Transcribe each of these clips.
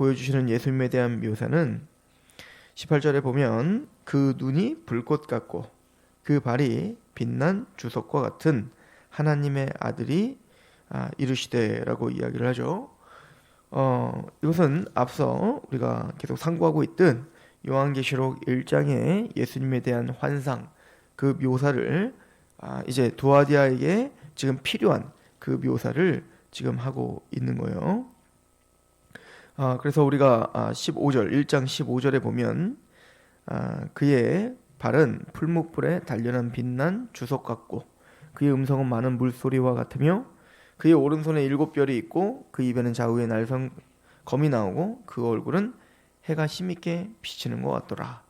보여주시는 예수님에 대한 묘사는 18절에 보면 그 눈이 불꽃 같고 그 발이 빛난 주석과 같은 하나님의 아들이 이르시되라고 이야기를 하죠. 이것은 앞서 우리가 계속 상고하고 있던 요한계시록 1장의 예수님에 대한 환상, 그 묘사를 이제 두아디아에게 지금 필요한 그 묘사를 지금 하고 있는 거예요. 그래서 우리가 15절, 1장 15절에 보면 그의 발은 풀무불에 단련한 빛난 주석 같고 그의 음성은 많은 물소리와 같으며 그의 오른손에 7별이 있고 그 입에는 좌우에 날선 검이 나오고 그 얼굴은 해가 힘있게 비치는 것 같더라.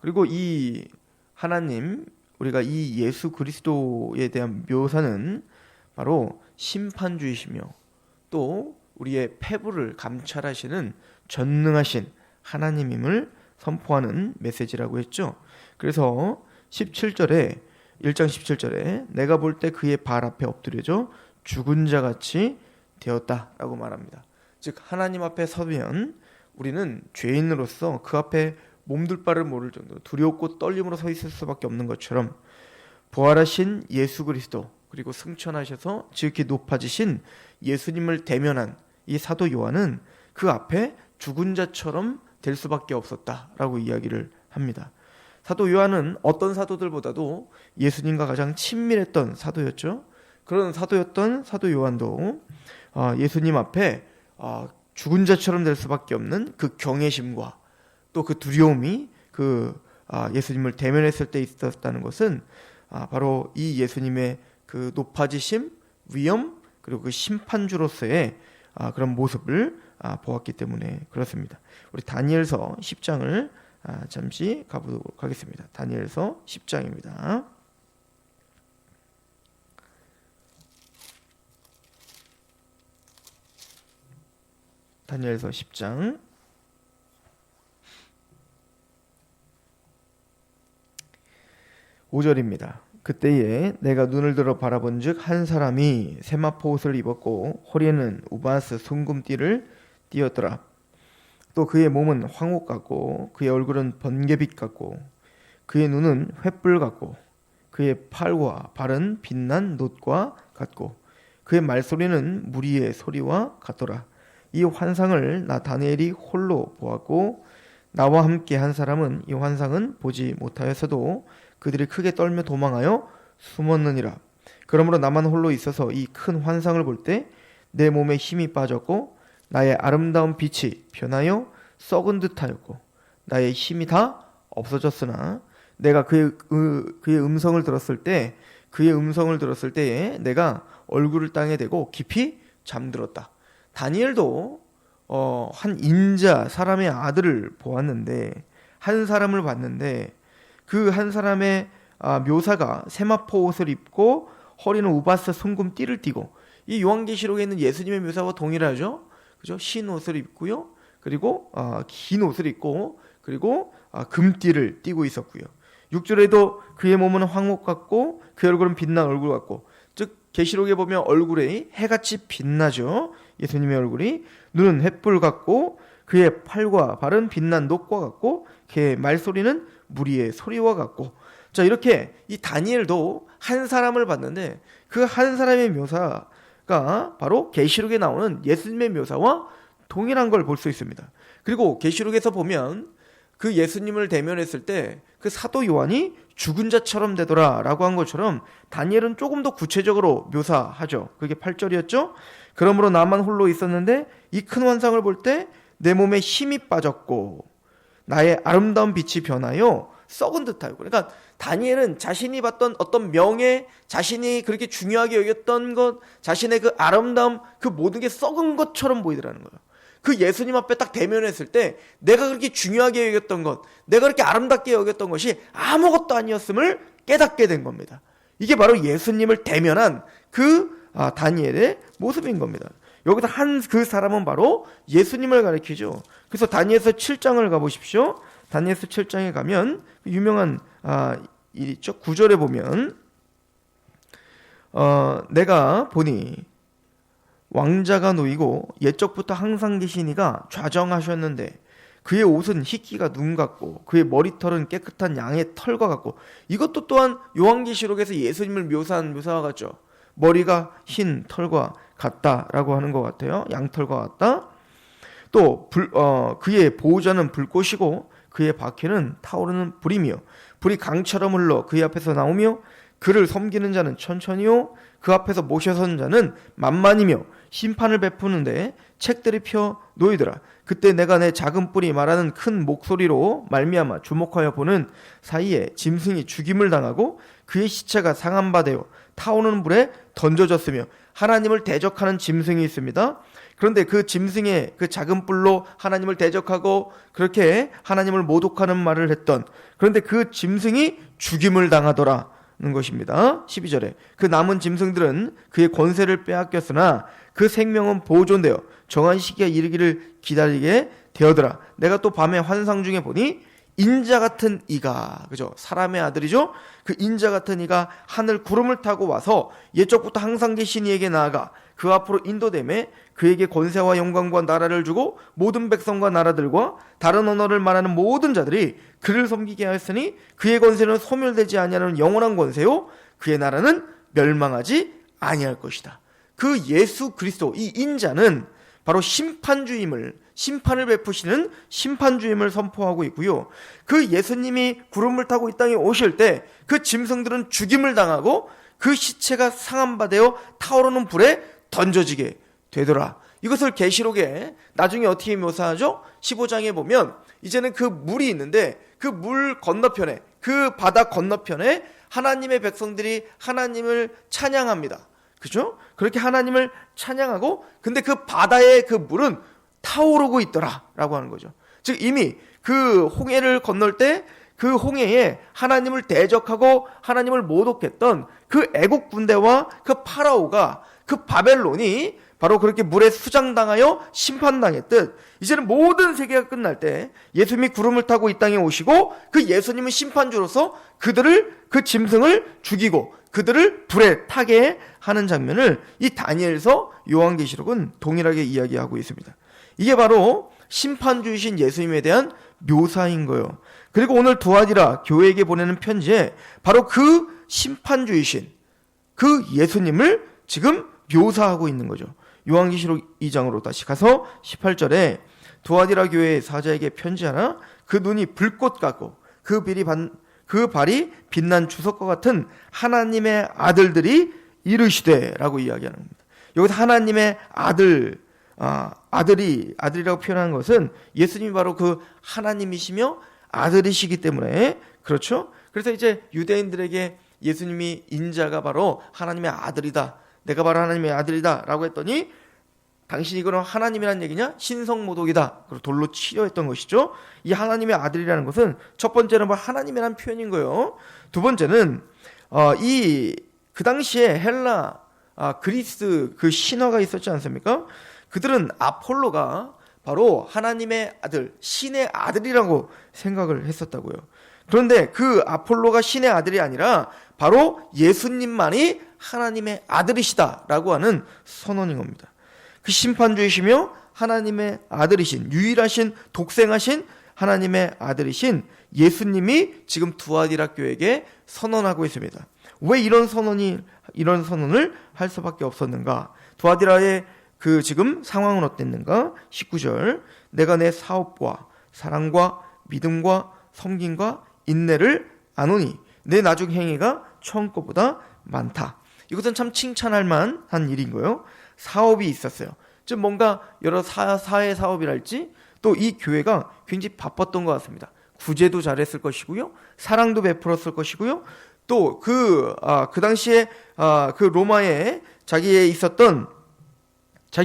그리고 이 하나님, 우리가 이 예수 그리스도에 대한 묘사는 바로 심판주이시며 또 우리의 패부를 감찰하시는 전능하신 하나님임을 선포하는 메시지라고 했죠. 그래서 17절에 1장 17절에 내가 볼 때 그의 발 앞에 엎드려져 죽은 자같이 되었다라고 말합니다. 즉 하나님 앞에 서면 우리는 죄인으로서 그 앞에 몸둘 바를 모를 정도로 두렵고 떨림으로 서 있을 수밖에 없는 것처럼 부활하신 예수 그리스도 그리고 승천하셔서 지극히 높아지신 예수님을 대면한 이 사도 요한은 그 앞에 죽은 자처럼 될 수밖에 없었다라고 이야기를 합니다. 사도 요한은 어떤 사도들보다도 예수님과 가장 친밀했던 사도였죠. 그런 사도였던 사도 요한도 예수님 앞에 죽은 자처럼 될 수밖에 없는 그 경외심과 또 그 두려움이 예수님을 대면했을 때 있었다는 것은 바로 이 예수님의 그 높아지심, 위엄 그리고 그 심판주로서의 그런 모습을 보았기 때문에 그렇습니다. 우리 다니엘서 10장을 잠시 가보도록 하겠습니다. 다니엘서 10장입니다. 다니엘서 10장 5절입니다. 그때에 내가 눈을 들어 바라본즉 한 사람이 세마포 옷을 입었고 허리에는 우바스 순금띠를 띠었더라. 또 그의 몸은 황옥 같고 그의 얼굴은 번개빛 같고 그의 눈은 횃불 같고 그의 팔과 발은 빛난 놋과 같고 그의 말소리는 무리의 소리와 같더라. 이 환상을 나 다니엘이 홀로 보았고 나와 함께 한 사람은 이 환상은 보지 못하였어도 그들이 크게 떨며 도망하여 숨었느니라. 그러므로 나만 홀로 있어서 이 큰 환상을 볼 때 내 몸에 힘이 빠졌고 나의 아름다운 빛이 변하여 썩은 듯하였고 나의 힘이 다 없어졌으나 내가 그의 음성을 들었을 때에 내가 얼굴을 땅에 대고 깊이 잠들었다. 다니엘도 한 인자 사람의 아들을 보았는데 한 사람을 봤는데 그 한 사람의 묘사가 세마포 옷을 입고 허리는 우바스 순금 띠를 띠고 이 요한계시록에 있는 예수님의 묘사와 동일하죠. 그죠? 흰 옷을 입고요. 그리고 긴 옷을 입고 그리고 금띠를 띠고 있었고요. 6절에도 그의 몸은 황옥 같고 그의 얼굴은 빛난 얼굴 같고 즉 계시록에 보면 얼굴이 해같이 빛나죠. 예수님의 얼굴이 눈은 횃불 같고 그의 팔과 발은 빛난 놋과 같고 그의 말소리는 무리의 소리와 같고 자 이렇게 이 다니엘도 한 사람을 봤는데 그 한 사람의 묘사가 바로 계시록에 나오는 예수님의 묘사와 동일한 걸 볼 수 있습니다. 그리고 계시록에서 보면 그 예수님을 대면했을 때 그 사도 요한이 죽은 자처럼 되더라 라고 한 것처럼 다니엘은 조금 더 구체적으로 묘사하죠. 그게 8절이었죠. 그러므로 나만 홀로 있었는데 이 큰 환상을 볼 때 내 몸에 힘이 빠졌고 나의 아름다운 빛이 변하여 썩은 듯하고 그러니까 다니엘은 자신이 봤던 어떤 명예, 자신이 그렇게 중요하게 여겼던 것, 자신의 그 아름다움, 그 모든 게 썩은 것처럼 보이더라는 거예요. 그 예수님 앞에 딱 대면했을 때 내가 그렇게 중요하게 여겼던 것, 내가 그렇게 아름답게 여겼던 것이 아무것도 아니었음을 깨닫게 된 겁니다. 이게 바로 예수님을 대면한 그 다니엘의 모습인 겁니다. 여기서 한 그 사람은 바로 예수님을 가리키죠. 그래서 다니엘서 7장을 가보십시오. 다니엘서 7장에 가면 유명한 일이 있죠. 9절에 보면 내가 보니 왕자가 놓이고 옛적부터 항상 계신 이가 좌정하셨는데 그의 옷은 희끼가 눈 같고 그의 머리털은 깨끗한 양의 털과 같고, 이것도 또한 요한계시록에서 예수님을 묘사한 묘사와 같죠. 머리가 흰 털과 같다라고 하는 것 같아요. 양털과 같다. 또 그의 보호자는 불꽃이고 그의 바퀴는 타오르는 불이며 불이 강처럼 흘러 그의 앞에서 나오며 그를 섬기는 자는 천천히요 그 앞에서 모셔선 자는 만만이며 심판을 베푸는데 책들이 펴 놓이더라. 그때 내가 내 작은 뿔이 말하는 큰 목소리로 말미암아 주목하여 보는 사이에 짐승이 죽임을 당하고 그의 시체가 상한 바 되어 타오르는 불에 던져졌으며, 하나님을 대적하는 짐승이 있습니다. 그런데 그 짐승의 그 작은 뿔로 하나님을 대적하고 그렇게 하나님을 모독하는 말을 했던, 그런데 그 짐승이 죽임을 당하더라는 것입니다. 12절에 그 남은 짐승들은 그의 권세를 빼앗겼으나 그 생명은 보존되어 정한 시기에 이르기를 기다리게 되어더라. 내가 또 밤에 환상 중에 보니 인자 같은 이가, 그죠? 사람의 아들이죠? 그 인자 같은 이가 하늘 구름을 타고 와서 옛적부터 항상 계신 이에게 나아가 그 앞으로 인도되매 그에게 권세와 영광과 나라를 주고 모든 백성과 나라들과 다른 언어를 말하는 모든 자들이 그를 섬기게 하였으니 그의 권세는 소멸되지 아니하는 영원한 권세요 그의 나라는 멸망하지 아니할 것이다. 그 예수 그리스도, 이 인자는 바로 심판을 베푸시는 심판주임을 선포하고 있고요. 그 예수님이 구름을 타고 이 땅에 오실 때 그 짐승들은 죽임을 당하고 그 시체가 상한 바 되어 타오르는 불에 던져지게 되더라. 이것을 계시록에 나중에 어떻게 묘사하죠? 15장에 보면 이제는 그 물이 있는데 그 물 건너편에, 그 바다 건너편에 하나님의 백성들이 하나님을 찬양합니다. 그죠? 그렇게 하나님을 찬양하고, 근데 그 바다의 그 물은 타오르고 있더라 라고 하는 거죠. 즉 이미 그 홍해를 건널 때 그 홍해에 하나님을 대적하고 하나님을 모독했던 그 애국 군대와 그 파라오가, 그 바벨론이 바로 그렇게 물에 수장당하여 심판당했듯, 이제는 모든 세계가 끝날 때 예수님이 구름을 타고 이 땅에 오시고 그 예수님은 심판주로서 그 짐승을 죽이고 그들을 불에 타게 하는 장면을 이 다니엘서 요한계시록은 동일하게 이야기하고 있습니다. 이게 바로 심판주이신 예수님에 대한 묘사인 거예요. 그리고 오늘 두아디라 교회에게 보내는 편지에 바로 그 심판주이신 그 예수님을 지금 묘사하고 있는 거죠. 요한계시록 2장으로 다시 가서 18절에 두아디라 교회의 사자에게 편지하나 그 눈이 불꽃 같고 그 발이 빛난 주석과 같은 하나님의 아들들이 이르시되 라고 이야기하는 겁니다. 여기서 하나님의 아들이라고 표현하는 것은 예수님이 바로 그 하나님이시며 아들이시기 때문에, 그렇죠? 그래서 이제 유대인들에게 예수님이 인자가 바로 하나님의 아들이다, 내가 바로 하나님의 아들이다 라고 했더니 당신이 그럼 하나님이란 얘기냐? 신성모독이다. 그리고 돌로 치려했던 것이죠. 이 하나님의 아들이라는 것은 첫 번째는 뭐 하나님이라는 표현인 거예요. 두 번째는 그 당시에 헬라, 그리스 그 신화가 있었지 않습니까? 그들은 아폴로가 바로 하나님의 아들, 신의 아들이라고 생각을 했었다고요. 그런데 그 아폴로가 신의 아들이 아니라 바로 예수님만이 하나님의 아들이시다라고 하는 선언인 겁니다. 그 심판주이시며 하나님의 아들이신, 유일하신 독생하신 하나님의 아들이신 예수님이 지금 두아디라 교회에게 선언하고 있습니다. 왜 이런 선언을 할 수밖에 없었는가? 두아디라의 그 지금 상황은 어땠는가? 19절, 내가 내 사업과 사랑과 믿음과 섬김과 인내를 아노니 내 나중 행위가 처음 것보다 많다. 이것은 참 칭찬할 만한 일인 거예요. 사업이 있었어요. 즉 뭔가 여러 사회 사업이랄지, 또 이 교회가 굉장히 바빴던 것 같습니다. 구제도 잘했을 것이고요, 사랑도 베풀었을 것이고요, 또 그 당시에 그 로마에 자기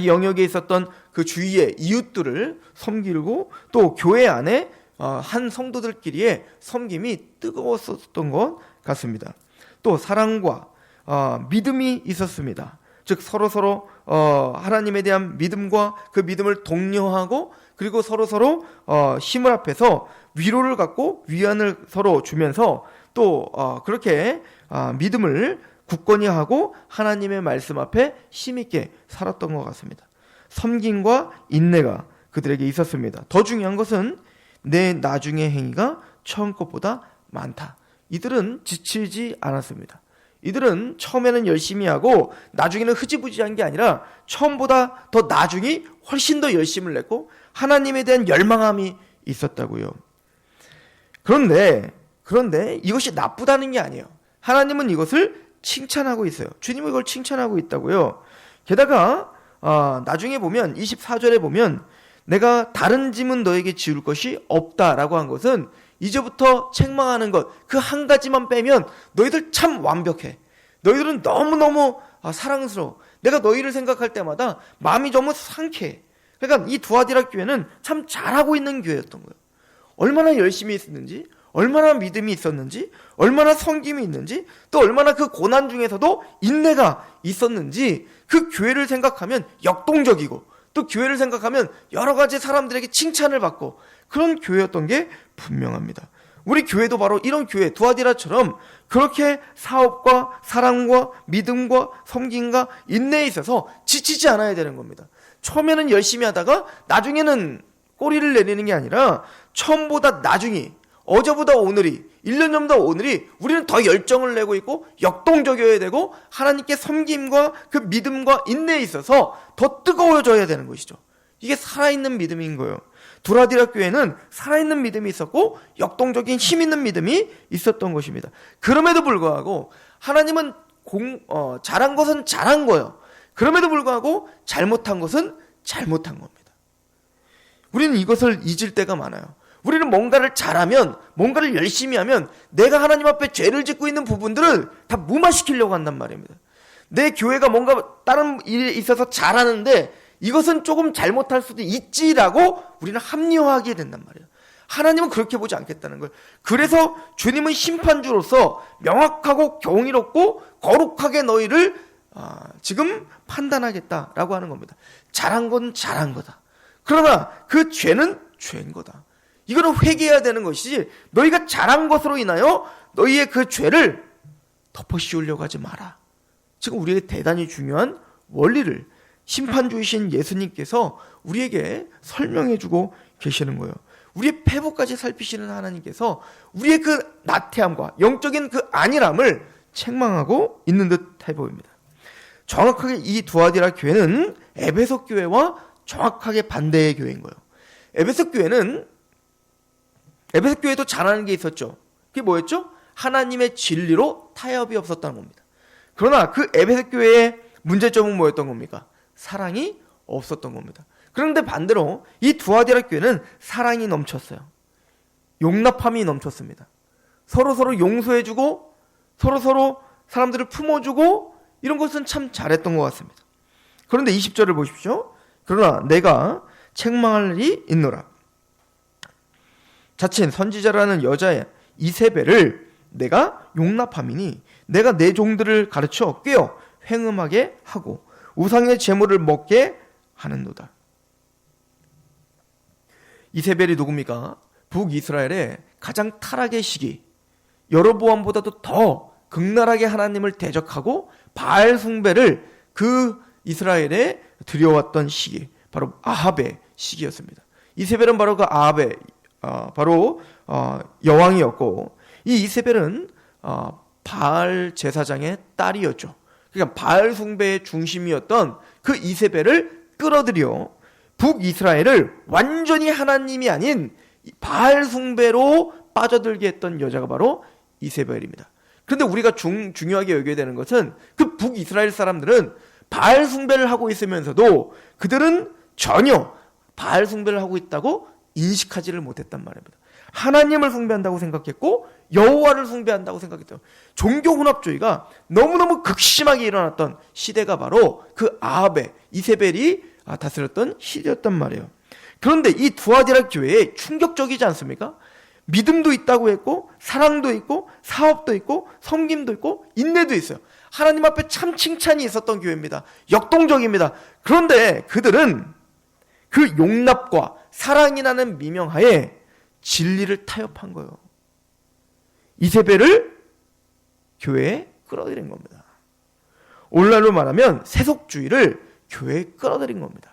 영역에 있었던 그 주위의 이웃들을 섬기고, 또 교회 안에 한 성도들끼리의 섬김이 뜨거웠었던 것 같습니다. 또 사랑과 믿음이 있었습니다. 즉 서로 하나님에 대한 믿음과 그 믿음을 독려하고, 그리고 서로 힘을 합해서 위로를 갖고 위안을 서로 주면서 또 그렇게 믿음을 굳건히 하고 하나님의 말씀 앞에 힘있게 살았던 것 같습니다. 섬김과 인내가 그들에게 있었습니다. 더 중요한 것은 내 나중의 행위가 처음 것보다 많다. 이들은 지치지 않았습니다. 이들은 처음에는 열심히 하고 나중에는 흐지부지한 게 아니라 처음보다 더 나중이 훨씬 더 열심을 냈고 하나님에 대한 열망함이 있었다고요. 그런데 이것이 나쁘다는 게 아니에요. 하나님은 이것을 칭찬하고 있어요. 주님은 이걸 칭찬하고 있다고요. 게다가 나중에 보면 24절에 보면 내가 다른 짐은 너에게 지울 것이 없다라고 한 것은 이제부터 책망하는 것 그 한 가지만 빼면 너희들 참 완벽해. 너희들은 너무너무 사랑스러워. 내가 너희를 생각할 때마다 마음이 너무 상쾌해. 그러니까 이 두아디라 교회는 참 잘하고 있는 교회였던 거예요. 얼마나 열심히 했었는지, 얼마나 믿음이 있었는지, 얼마나 섬김이 있는지, 또 얼마나 그 고난 중에서도 인내가 있었는지 그 교회를 생각하면 역동적이고 또 교회를 생각하면 여러 가지 사람들에게 칭찬을 받고 그런 교회였던 게 분명합니다. 우리 교회도 바로 이런 교회 두아디라처럼 그렇게 사업과 사랑과 믿음과 섬김과 인내에 있어서 지치지 않아야 되는 겁니다. 처음에는 열심히 하다가 나중에는 꼬리를 내리는 게 아니라 처음보다 나중이, 어제보다 오늘이, 1년 전보다 오늘이 우리는 더 열정을 내고 있고 역동적이어야 되고 하나님께 섬김과 그 믿음과 인내에 있어서 더 뜨거워져야 되는 것이죠. 이게 살아있는 믿음인 거예요. 두아디라 교회는 살아있는 믿음이 있었고 역동적인 힘 있는 믿음이 있었던 것입니다. 그럼에도 불구하고 하나님은 잘한 것은 잘한 거예요. 그럼에도 불구하고 잘못한 것은 잘못한 겁니다. 우리는 이것을 잊을 때가 많아요. 우리는 뭔가를 잘하면, 뭔가를 열심히 하면 내가 하나님 앞에 죄를 짓고 있는 부분들을 다 무마시키려고 한단 말입니다. 내 교회가 뭔가 다른 일에 있어서 잘하는데 이것은 조금 잘못할 수도 있지라고 우리는 합리화하게 된단 말이에요. 하나님은 그렇게 보지 않겠다는 거예요. 그래서 주님은 심판주로서 명확하고 경이롭고 거룩하게 너희를 지금 판단하겠다라고 하는 겁니다. 잘한 건 잘한 거다. 그러나 그 죄는 죄인 거다. 이거는 회개해야 되는 것이지 너희가 잘한 것으로 인하여 너희의 그 죄를 덮어씌우려고 하지 마라. 지금 우리에게 대단히 중요한 원리를 심판주이신 예수님께서 우리에게 설명해주고 계시는 거예요. 우리의 패복까지 살피시는 하나님께서 우리의 그 나태함과 영적인 그 안일함을 책망하고 있는 듯해 보입니다. 정확하게 이 두아디라 교회는 에베소 교회와 정확하게 반대의 교회인 거예요. 에베소 교회도 잘하는 게 있었죠. 그게 뭐였죠? 하나님의 진리로 타협이 없었다는 겁니다. 그러나 그 에베소 교회의 문제점은 뭐였던 겁니까? 사랑이 없었던 겁니다. 그런데 반대로 이 두아디라 교회는 사랑이 넘쳤어요. 용납함이 넘쳤습니다. 서로 용서해주고 서로 사람들을 품어주고 이런 것은 참 잘했던 것 같습니다. 그런데 20절을 보십시오. 그러나 내가 책망할 일이 있노라. 자칭 선지자라는 여자의 이세벨을 내가 용납함이니 내가 내 종들을 가르쳐 꿰어 횡음하게 하고 우상의 제물을 먹게 하는도다. 이세벨이 누굽니까? 북이스라엘의 가장 타락의 시기, 여로보암보다도 더 극렬하게 하나님을 대적하고 바알 숭배를 그 이스라엘에 들여왔던 시기, 바로 아합의 시기였습니다. 이세벨은 바로 그 아합의 여왕이었고, 이 이세벨은 바알 제사장의 딸이었죠. 그러니까 바알 숭배의 중심이었던 그 이세벨을 끌어들여 북이스라엘을 완전히 하나님이 아닌 바알 숭배로 빠져들게 했던 여자가 바로 이세벨입니다. 그런데 우리가 중요하게 여겨야 되는 것은 그 북이스라엘 사람들은 바알 숭배를 하고 있으면서도 그들은 전혀 바알 숭배를 하고 있다고 인식하지를 못했단 말입니다. 하나님을 숭배한다고 생각했고 여호와를 숭배한다고 생각했죠. 종교 혼합주의가 너무너무 극심하게 일어났던 시대가 바로 그 아합의 이세벨이 다스렸던 시대였단 말이에요. 그런데 이 두아디라 교회에 충격적이지 않습니까? 믿음도 있다고 했고 사랑도 있고 사업도 있고 섬김도 있고 인내도 있어요. 하나님 앞에 참 칭찬이 있었던 교회입니다. 역동적입니다. 그런데 그들은 그 용납과 사랑이라는 미명하에 진리를 타협한 거예요. 이세벨을 교회에 끌어들인 겁니다. 오늘날로 말하면 세속주의를 교회에 끌어들인 겁니다.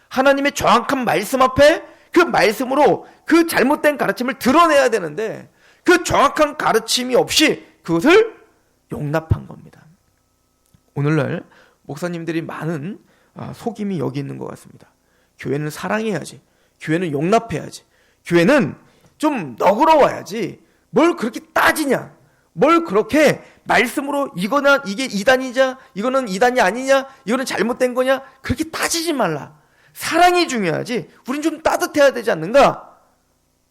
하나님의 정확한 말씀 앞에 그 말씀으로 그 잘못된 가르침을 드러내야 되는데 그 정확한 가르침이 없이 그것을 용납한 겁니다. 오늘날 목사님들이 많은 속임이 여기 있는 것 같습니다. 교회는 사랑해야지, 교회는 용납해야지, 교회는 좀 너그러워야지, 뭘 그렇게 따지냐, 뭘 그렇게 말씀으로 이거나 이게 이단이자 이거는 이단이 아니냐, 이거는 잘못된 거냐, 그렇게 따지지 말라. 사랑이 중요하지, 우린 좀 따뜻해야 되지 않는가?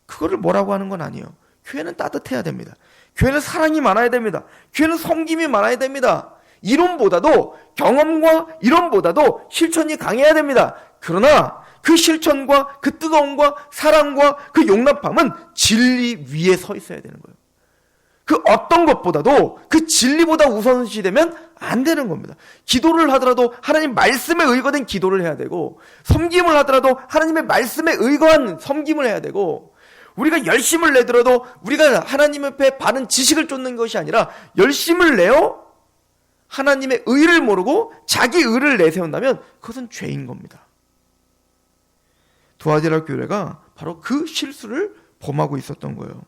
그거를 뭐라고 하는 건 아니에요. 교회는 따뜻해야 됩니다. 교회는 사랑이 많아야 됩니다. 교회는 섬김이 많아야 됩니다. 이론보다도 경험과 이론보다도 실천이 강해야 됩니다. 그러나 그 실천과 그 뜨거움과 사랑과 그 용납함은 진리 위에 서 있어야 되는 거예요. 그 어떤 것보다도 그 진리보다 우선시되면 안 되는 겁니다. 기도를 하더라도 하나님 말씀에 의거된 기도를 해야 되고, 섬김을 하더라도 하나님의 말씀에 의거한 섬김을 해야 되고, 우리가 열심을 내더라도 우리가 하나님 앞에 바른 지식을 쫓는 것이 아니라 열심을 내어 하나님의 의를 모르고 자기 의를 내세운다면 그것은 죄인 겁니다. 두아디라 교회가 바로 그 실수를 범하고 있었던 거예요.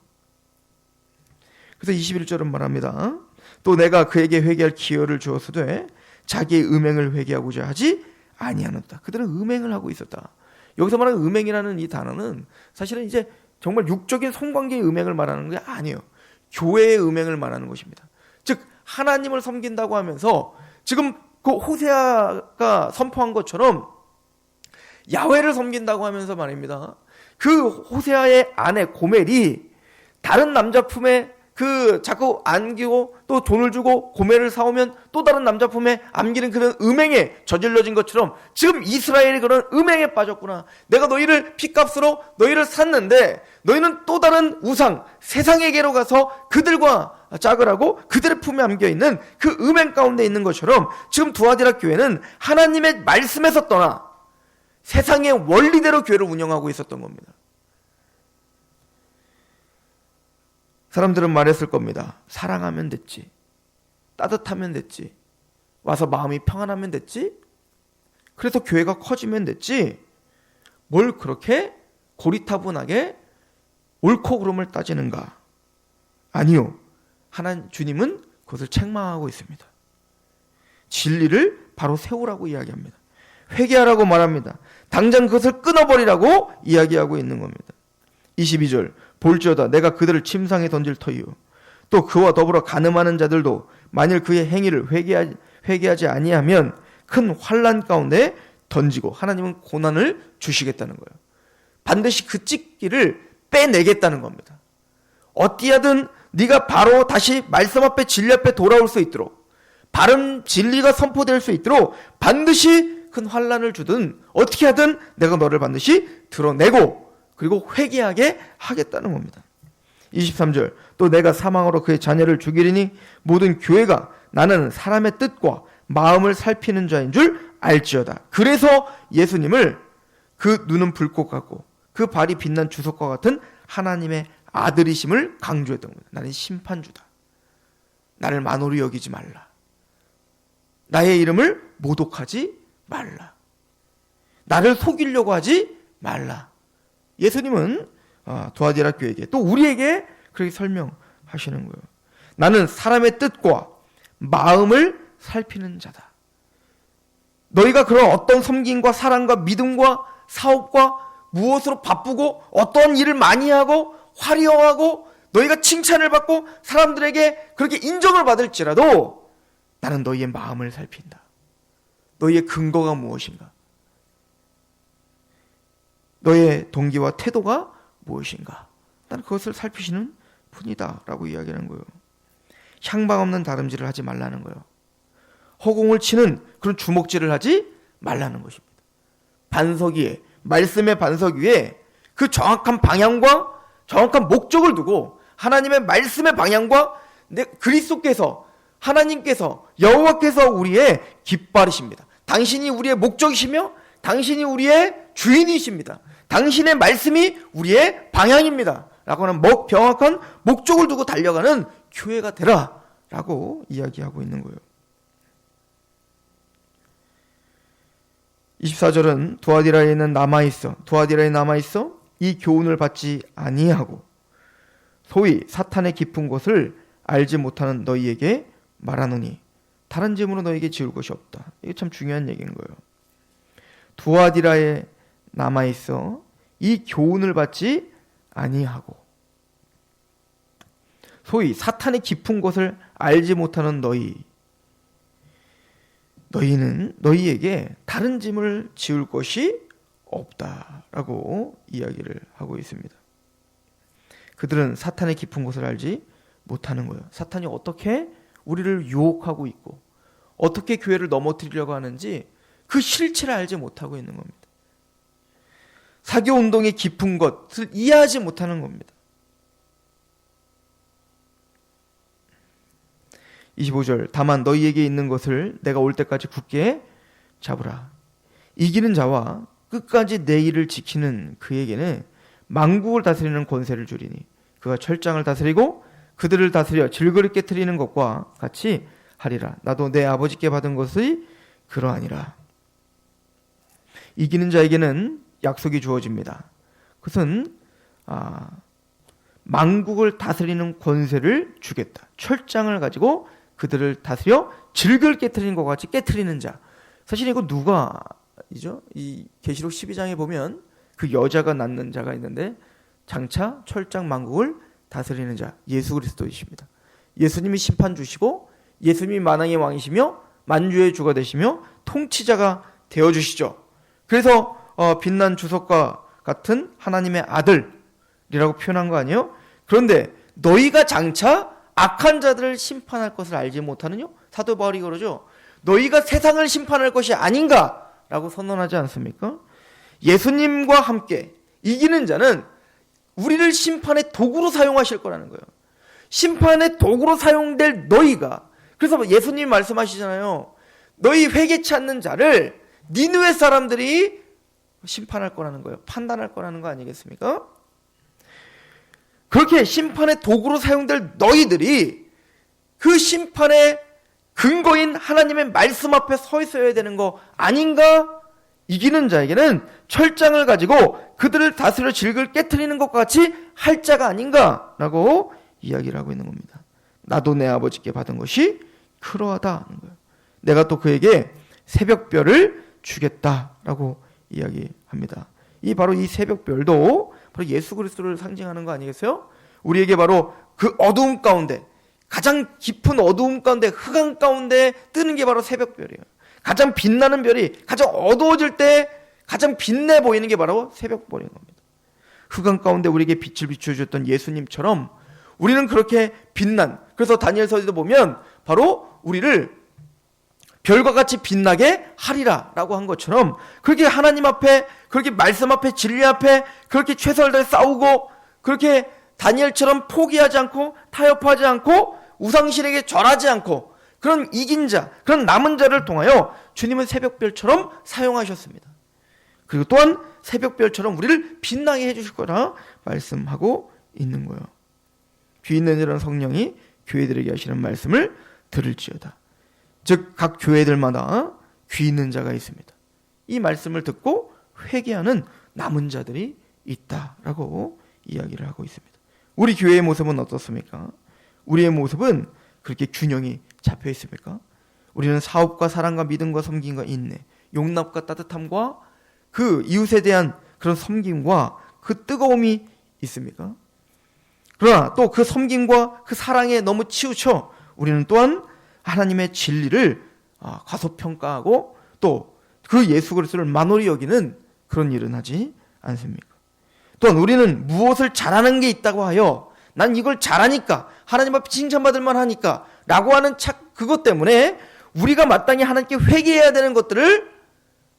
그래서 21절은 말합니다. 또 내가 그에게 회개할 기회를 주었으되 자기의 음행을 회개하고자 하지 아니하였다. 그들은 음행을 하고 있었다. 여기서 말하는 음행이라는 이 단어는 사실은 이제 정말 육적인 성관계의 음행을 말하는 게 아니에요. 교회의 음행을 말하는 것입니다. 즉 하나님을 섬긴다고 하면서 지금 그 호세아가 선포한 것처럼 야훼를 섬긴다고 하면서 말입니다. 그 호세아의 아내 고멜이 다른 남자 품에 자꾸 안기고 또 돈을 주고 고멜을 사오면 또 다른 남자 품에 안기는 그런 음행에 저질러진 것처럼 지금 이스라엘이 그런 음행에 빠졌구나. 내가 너희를 핏값으로 너희를 샀는데 너희는 또 다른 우상 세상에게로 가서 그들과 짝을 그들의 품에 안겨있는 그 음행 가운데 있는 것처럼 지금 두아디라 교회는 하나님의 말씀에서 떠나 세상의 원리대로 교회를 운영하고 있었던 겁니다. 사람들은 말했을 겁니다. 사랑하면 됐지, 따뜻하면 됐지, 와서 마음이 평안하면 됐지, 그래서 교회가 커지면 됐지, 뭘 그렇게 고리타분하게 옳고 그름을 따지는가? 아니요, 하나님 주님은 그것을 책망하고 있습니다. 진리를 바로 세우라고 이야기합니다. 회개하라고 말합니다. 당장 그것을 끊어버리라고 이야기하고 있는 겁니다. 22절 볼지어다 내가 그들을 침상에 던질 터이요 또 그와 더불어 간음하는 자들도 만일 그의 행위를 회개하지 아니하면 큰 환난 가운데 던지고, 하나님은 고난을 주시겠다는 거예요. 반드시 그 찢기를 빼내겠다는 겁니다. 어찌하든 네가 바로 다시 말씀 앞에 진리 앞에 돌아올 수 있도록, 바른 진리가 선포될 수 있도록 반드시 큰 환난을 주든 어떻게 하든 내가 너를 반드시 드러내고 그리고 회개하게 하겠다는 겁니다. 23절 또 내가 사망으로 그의 자녀를 죽이리니 모든 교회가 나는 사람의 뜻과 마음을 살피는 자인 줄 알지어다. 그래서 예수님을 그 눈은 불꽃 같고 그 발이 빛난 주석과 같은 하나님의 아들이심을 강조했던 겁니다. 나는 심판주다. 나를 만홀히 여기지 말라. 나의 이름을 모독하지 말라. 나를 속이려고 하지 말라. 예수님은 두아디라 교회에게 또 우리에게 그렇게 설명하시는 거예요. 나는 사람의 뜻과 마음을 살피는 자다. 너희가 그런 어떤 섬김과 사랑과 믿음과 사업과 무엇으로 바쁘고 어떤 일을 많이 하고 화려하고 너희가 칭찬을 받고 사람들에게 그렇게 인정을 받을지라도 나는 너희의 마음을 살핀다. 너희의 근거가 무엇인가? 너의 동기와 태도가 무엇인가? 나는 그것을 살피시는 분이다 라고 이야기하는 거예요. 향방 없는 다름질을 하지 말라는 거예요. 허공을 치는 그런 주먹질을 하지 말라는 것입니다. 반석 위에, 말씀의 반석 위에 그 정확한 방향과 정확한 목적을 두고 하나님의 말씀의 방향과 그리스도께서, 하나님께서, 여호와께서 우리의 깃발이십니다. 당신이 우리의 목적이시며 당신이 우리의 주인이십니다. 당신의 말씀이 우리의 방향입니다. 라고 하는 명확한 목적을 두고 달려가는 교회가 되라 라고 이야기하고 있는 거예요. 24절은 두아디라에는 남아있어 이 교훈을 받지 아니하고 소위 사탄의 깊은 곳을 알지 못하는 너희에게 말하노니 다른 짐으로 너희에게 지울 것이 없다. 이게 참 중요한 얘기인 거예요. 두아디라에 남아있어 이 교훈을 받지 아니하고 소위 사탄의 깊은 곳을 알지 못하는 너희는 너희에게 다른 짐을 지울 것이 없다라고 이야기를 하고 있습니다. 그들은 사탄의 깊은 곳을 알지 못하는 거예요. 사탄이 어떻게 우리를 유혹하고 있고 어떻게 교회를 넘어뜨리려고 하는지 그 실체를 알지 못하고 있는 겁니다. 사교운동의 깊은 것을 이해하지 못하는 겁니다. 25절 다만 너희에게 있는 것을 내가 올 때까지 굳게 잡으라. 이기는 자와 끝까지 내 일을 지키는 그에게는 만국을 다스리는 권세를 주리니 그가 철장을 다스리고 그들을 다스려 질그릇 깨트리는 것과 같이 하리라. 나도 내 아버지께 받은 것이 그러하니라. 이기는 자에게는 약속이 주어집니다. 그것은 만국을 다스리는 권세를 주겠다. 철장을 가지고 그들을 다스려 질그릇 깨트리는 것과 같이 깨트리는 자. 사실 이거 누가이죠? 이 계시록 12장에 보면 그 여자가 낳는 자가 있는데 장차 철장 만국을 다스리는 자 예수 그리스도이십니다. 예수님이 심판 주시고 예수님이 만왕의 왕이시며 만주의 주가 되시며 통치자가 되어주시죠. 그래서 빛난 주석과 같은 하나님의 아들이라고 표현한 거 아니에요? 그런데 너희가 장차 악한 자들을 심판할 것을 알지 못하느냐? 사도 바울이 그러죠. 너희가 세상을 심판할 것이 아닌가라고 선언하지 않습니까? 예수님과 함께 이기는 자는 우리를 심판의 도구로 사용하실 거라는 거예요. 심판의 도구로 사용될 너희가, 그래서 예수님이 말씀하시잖아요. 너희 회개치 않는 자를 니느웨 사람들이 심판할 거라는 거예요. 판단할 거라는 거 아니겠습니까? 그렇게 심판의 도구로 사용될 너희들이 그 심판의 근거인 하나님의 말씀 앞에 서 있어야 되는 거 아닌가? 이기는 자에게는 철장을 가지고 그들을 다스려 질그릇 깨트리는 것과 같이 할 자가 아닌가라고 이야기를 하고 있는 겁니다. 나도 내 아버지께 받은 것이 그러하다 하는 거예요. 내가 또 그에게 새벽별을 주겠다라고 이야기합니다. 바로 이 새벽별도 바로 예수 그리스도를 상징하는 거 아니겠어요? 우리에게 바로 그 어두움 가운데, 가장 깊은 어두움 가운데, 흑암 가운데 뜨는 게 바로 새벽별이에요. 가장 빛나는 별이 가장 어두워질 때 가장 빛내 보이는 게 바로 새벽별인 겁니다. 흑암 가운데 우리에게 빛을 비춰주셨던 예수님처럼 우리는 그렇게 빛난, 그래서 다니엘서에도 보면 바로 우리를 별과 같이 빛나게 하리라 라고 한 것처럼 그렇게 하나님 앞에, 그렇게 말씀 앞에, 진리 앞에 그렇게 최선을 다해 싸우고 그렇게 다니엘처럼 포기하지 않고 타협하지 않고 우상신에게 절하지 않고 그런 이긴 자, 그런 남은 자를 통하여 주님은 새벽별처럼 사용하셨습니다. 그리고 또한 새벽별처럼 우리를 빛나게 해주실 거라 말씀하고 있는 거예요. 귀 있는 이런 성령이 교회들에게 하시는 말씀을 들을지어다. 즉 각 교회들마다 귀 있는 자가 있습니다. 이 말씀을 듣고 회개하는 남은 자들이 있다라고 이야기를 하고 있습니다. 우리 교회의 모습은 어떻습니까? 우리의 모습은 그렇게 균형이 잡혀 있습니까? 우리는 사업과 사랑과 믿음과 섬김과 인내, 용납과 따뜻함과 그 이웃에 대한 그런 섬김과 그 뜨거움이 있습니까? 그러나 또 그 섬김과 그 사랑에 너무 치우쳐 우리는 또한 하나님의 진리를 과소평가하고 또 그 예수 그리스도를 만홀히 여기는 그런 일은 하지 않습니까? 또한 우리는 무엇을 잘하는 게 있다고 하여 난 이걸 잘하니까 하나님 앞에 칭찬받을 만하니까 라고 하는 그것 때문에 우리가 마땅히 하나님께 회개해야 되는 것들을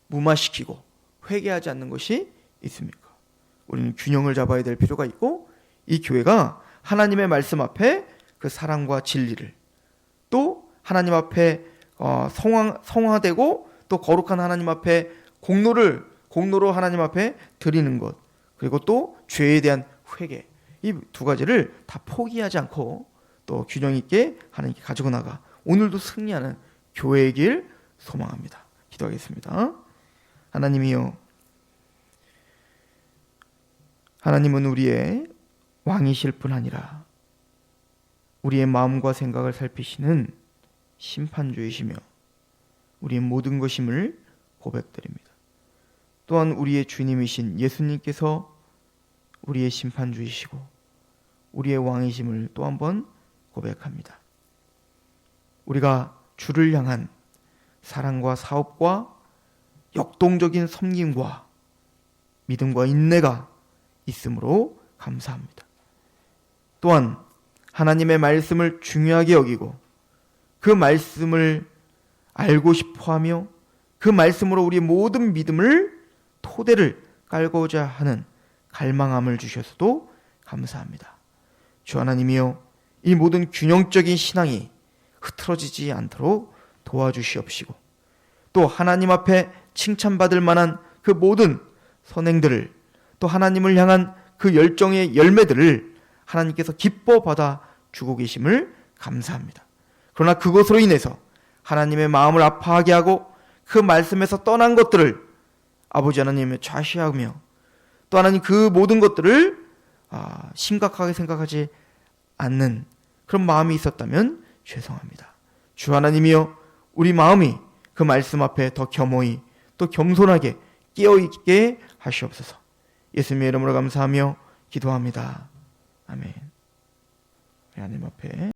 무마시키고 회개하지 않는 것이 있습니까? 우리는 균형을 잡아야 될 필요가 있고 이 교회가 하나님의 말씀 앞에 그 사랑과 진리를 또 하나님 앞에 성화되고 또 거룩한 하나님 앞에 공로로 하나님 앞에 드리는 것, 그리고 또 죄에 대한 회개, 이 두 가지를 다 포기하지 않고 또 균형 있게 하나님께 가지고 나가 오늘도 승리하는 교회의 길 소망합니다. 기도하겠습니다. 하나님이여, 하나님은 우리의 왕이실 뿐 아니라 우리의 마음과 생각을 살피시는 심판주이시며 우리의 모든 것임을 고백드립니다. 또한 우리의 주님이신 예수님께서 우리의 심판주이시고 우리의 왕이심을 또 한 번 고백합니다. 우리가 주를 향한 사랑과 사업과 역동적인 섬김과 믿음과 인내가 있으므로 감사합니다. 또한 하나님의 말씀을 중요하게 여기고 그 말씀을 알고 싶어하며 그 말씀으로 우리의 모든 믿음을 토대를 깔고자 하는 갈망함을 주셔서도 감사합니다. 주 하나님이여, 이 모든 균형적인 신앙이 흐트러지지 않도록 도와주시옵시고 또 하나님 앞에 칭찬받을 만한 그 모든 선행들을 또 하나님을 향한 그 열정의 열매들을 하나님께서 기뻐 받아 주고 계심을 감사합니다. 그러나 그것으로 인해서 하나님의 마음을 아파하게 하고 그 말씀에서 떠난 것들을 아버지 하나님의 좌시하며 또 하나님 그 모든 것들을 심각하게 생각하지 않는 그런 마음이 있었다면 죄송합니다. 주 하나님이여, 우리 마음이 그 말씀 앞에 더 겸허히 또 겸손하게 깨어있게 하시옵소서. 예수님의 이름으로 감사하며 기도합니다. 아멘. 하나님 앞에